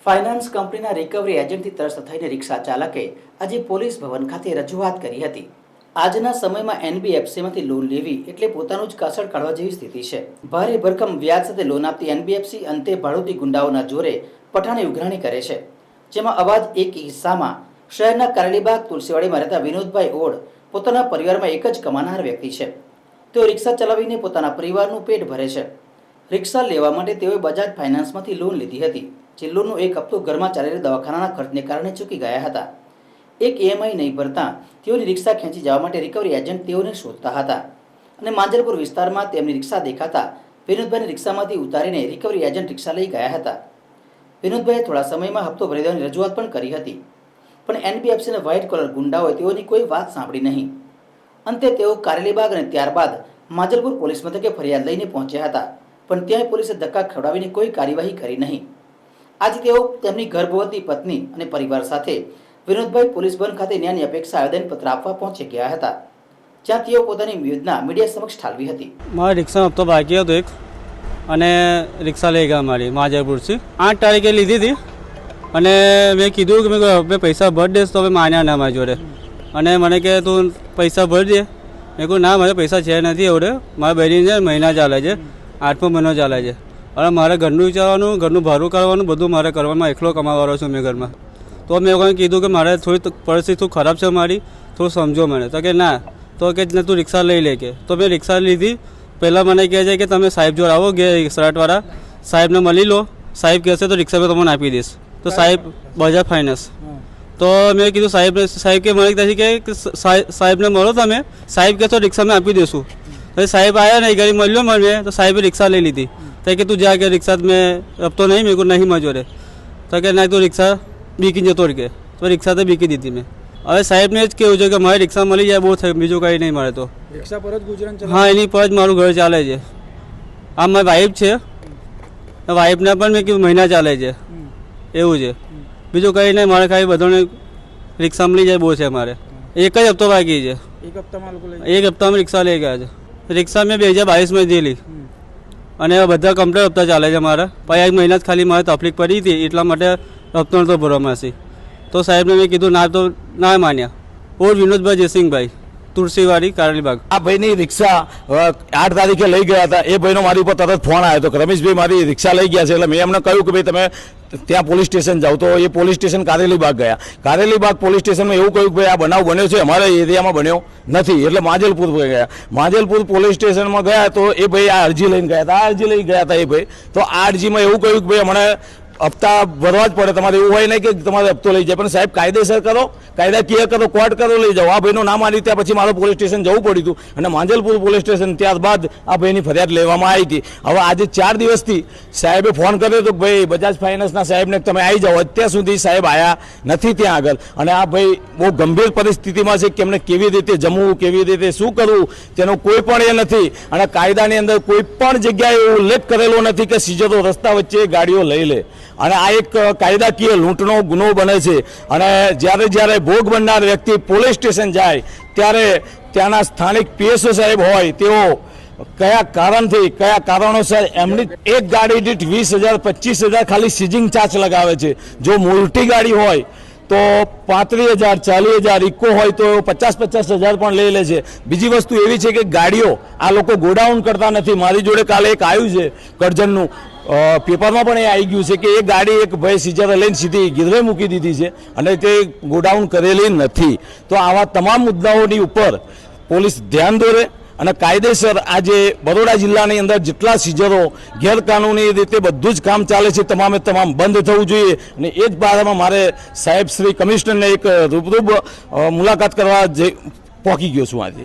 Finance કંપનીના recovery એજન્ટથી ત્રસ્ત થઈને રિક્ષા ચાલકે આજે પોલીસ ભવન ખાતે રજૂઆત કરી હતી। આજના સમયમાં એનબીએફસીમાંથી લોન લેવી એટલે પોતાનું જ કાસળ કાઢવા જેવી સ્થિતિ છે। ભારે ભરખમ વ્યાજ સાથે લોન આપતી એનબીએફસી અંતે ભાડૂતી ગુંડાઓના જોરે પઠાણી ઉઘરાણી કરે છે, જેમાં અવાજ એક કિસ્સામાં શહેરના કારેલીબાગ તુલસીવાડીમાં રહેતા વિનોદભાઈ ઓડ પોતાના પરિવારમાં એક જ કમાનાર વ્યક્તિ છે। તેઓ રિક્ષા ચલાવીને પોતાના પરિવારનું પેટ ભરે છે। રિક્ષા લેવા માટે તેઓએ બજાજ ફાઇનાન્સમાંથી લોન લીધી હતી, જે લોનનો એક હપ્તો ઘરમાં ચાલેલા દવાખાનાના ખર્ચને કારણે ચૂકી ગયા હતા। એક ઈએમઆઈ નહીં ભરતા તેઓની રિક્ષા ખેંચી જવા માટે રિકવરી એજન્ટ તેઓને શોધતા હતા અને માંજલપુર વિસ્તારમાં તેમની રિક્ષા દેખાતા વિનોદભાઈને રિક્ષામાંથી ઉતારીને રિકવરી એજન્ટ રિક્ષા લઈ ગયા હતા। વિનોદભાઈએ થોડા સમયમાં હપ્તો ભરી દેવાની રજૂઆત પણ કરી હતી, પણ એનબીએફસીના વ્હાઇટ કોલર ગુંડાઓએ તેઓની કોઈ વાત સાંભળી નહીં। અંતે તેઓ કારેલીબાગ અને ત્યારબાદ માંજલપુર પોલીસ મથકે ફરિયાદ લઈને પહોંચ્યા હતા, પણ ત્યાં પોલીસે ધક્કા ખવડાવીને કોઈ કાર્યવાહી કરી નહીં। આજે તેઓ તેમની ગર્ભવતી પત્ની અને પરિવાર સાથે વિનોદભાઈ પોલીસ ભવન ખાતે ન્યાયની અપેક્ષા આવેદનપત્ર આપવા પહોંચી ગયા હતા, જ્યાં તેઓ પોતાની યોજના મીડિયા સમક્ષ ઠાલવી હતી। મારા રિક્ષાનો હપ્તો બાકી હતો એક, અને રિક્ષા લઈ ગયા મારી માંજલપુરથી 8 તારીખે લીધી હતી, અને મેં કીધું કે મેં પૈસા ભરી દઈશ, તો હવે માન્યા ના મારી જોડે, અને મને કહે તું પૈસા ભરી દે। મેં કહું ના, મારે પૈસા છે નથી એવડે, મારા બહેની છે મહિના ચાલે છે, 8મો મહિનો ચાલે છે, અને મારે ઘરનું વિચારવાનું, ઘરનું ભાડું કાઢવાનું બધું મારે કરવામાં, એકલો કમાવાનો છું મેં ઘરમાં। તો મેં લોકોને કીધું કે મારે થોડી પરિસ્થિતિ ખરાબ છે મારી, થોડું સમજો મને। તો કે ના, તો કે તું રિક્ષા લઈ લે કે। તો મેં રિક્ષા લીધી। પહેલાં મને કહે છે કે તમે સાહેબ જોડે આવો, સરાટવાળા સાહેબને મળી લો, સાહેબ કહેશે તો રિક્ષા મેં તમને આપી દઈશ। તો સાહેબ બજાજ ફાઇનાન્સ। તો મેં કીધું સાહેબ કે મને કહેશે કે સાહેબને મળો તમે, સાહેબ કહેશો રિક્ષા મેં આપી દઈશું। તો સાહેબ આવ્યા નહીં, ઘરે મળ્યો મને, તો સાહેબે રિક્ષા લઈ લીધી। તો કે તું જા કે રિક્ષા મેં હપ્તો નહીં, મેં કહું નહીં મજોરે। તો કે ના, તું રિક્ષા બીકી જતો કે। તો રિક્ષા તો બીકી દીધી મેં। હવે સાહેબને જ કેવું છે કે મારી રિક્ષા મળી જાય બહુ થયું, બીજું કંઈ નહીં મળે। તો રિક્ષા પર જ ગુજરાન ચાલે? હા, એની પર જ મારું ઘર ચાલે છે। આ મારી વાઈફ છે, વાઈફના પણ મેં કીધું મહિના ચાલે છે, એવું છે, બીજું કંઈ નહીં મારે। ખાલી બધાને રિક્ષા મળી જાય બહુ છે મારે। એક જ હપ્તો બાકી છે, એક હપ્તામાં લોકો એક હપ્તામાં રિક્ષા લઈ ગયા છે। રિક્ષા મેં 2022માં દીધી, અને બધા કમ્પ્લેટ હપ્તા ચાલે છે મારા। પછી 1 મહિના જ ખાલી મારે તકલીફ પડી હતી, એટલા માટે હપ્તો નહોતો ભરવામાં। તો સાહેબને મેં કીધું ના, તો ના માન્યા। ઓર વિનોદભાઈ જયસિંહભાઈ, તુલસીવાડી, કારેલીબાગ। આ ભાઈની રિક્ષા 8 તારીખે લઈ ગયા હતા। એ ભાઈનો મારી ઉપર તરત ફોન આવ્યો હતો કે રમેશભાઈ મારી રિક્ષા લઈ ગયા છે। એટલે મેં એમને કહ્યું કે ભાઈ તમે ત્યાં પોલીસ સ્ટેશન જાઓ। તો એ પોલીસ સ્ટેશન કારેલીબાગ ગયા। કારેલીબાગ પોલીસ સ્ટેશનમાં એવું કહ્યું કે ભાઈ આ બનાવ બન્યો છે, અમારા એરિયામાં બન્યો નથી, એટલે માંજલપુર ગયા। માંજલપુર પોલીસ સ્ટેશનમાં ગયા તો એ ભાઈ આ અરજી લઈને ગયા હતા। આ અરજી લઈ ગયા હતા એ ભાઈ, તો આ અરજીમાં એવું કહ્યું કે ભાઈ અમને હપ્તા ભરવા જ પડે, તમારે એવું હોય નહીં કે તમારે હપ્તો લઈ જાય, પણ સાહેબ કાયદેસર કરો, કાયદાકીય કરો, કોર્ટ કરો, લઈ જાઓ। આ ભાઈનું નામ આવી ત્યાં પછી મારે પોલીસ સ્ટેશન જવું પડ્યું હતું, અને માંજલપુર પોલીસ સ્ટેશન ત્યારબાદ આ ભાઈની ફરિયાદ લેવામાં આવી હતી। હવે આજે 4 દિવસથી સાહેબે ફોન કર્યો હતો કે ભાઈ બજાજ ફાઇનાન્સના સાહેબને તમે આવી જાઓ। અત્યાર સુધી સાહેબ આવ્યા નથી ત્યાં આગળ, અને આ ભાઈ બહુ ગંભીર પરિસ્થિતિમાં છે કે એમને કેવી રીતે જમવું, કેવી રીતે શું કરવું તેનો કોઈ પણ એ નથી, અને કાયદાની અંદર કોઈ પણ જગ્યાએ એવો ઉલ્લેખ કરેલો નથી કે સીજરો રસ્તા વચ્ચે ગાડીઓ લઈ લે, અને આ એક કાયદાકીય લૂંટનો ગુનો બને છે। અને જ્યારે ભોગ બનનાર વ્યક્તિ પોલીસ સ્ટેશન જાય ત્યારે ત્યાંના સ્થાનિક પીએસઓ સાહેબ હોય તેઓ કયા કારણથી, કયા કારણોસર એમની એક ગાડી દીઠ 20,000 25,000 ખાલી સીઝિંગ ચાર્જ લગાવે છે। જો મોટી ગાડી હોય તો 35,000 40,000, ઇકો હોય તો 50,000 પણ લઈ લે છે। બીજી વસ્તુ એવી છે કે ગાડીઓ આ લોકો ગોડાઉન કરતા નથી। મારી જોડે કાલે એક આવ્યું છે કરજણનું, પેપરમાં પણ એ આવી ગયું છે કે એ ગાડી એક ભાઈ સીઝર લઈને સીધી ગીરવે મૂકી દીધી છે, અને તે ગોડાઉન કરેલી નથી। તો આવા તમામ મુદ્દાઓની ઉપર પોલીસ ધ્યાન દોરે, અને કાયદેસર આજે બરોડા જિલ્લાની અંદર જેટલા સીઝરો ગેરકાનૂની રીતે બધું જ કામ ચાલે છે તમામે તમામ બંધ થવું જોઈએ। અને એ જ બારામાં મારે સાહેબ શ્રી કમિશનરને એક રૂબરૂ મુલાકાત કરવા પહોંચી ગયો છું આજે।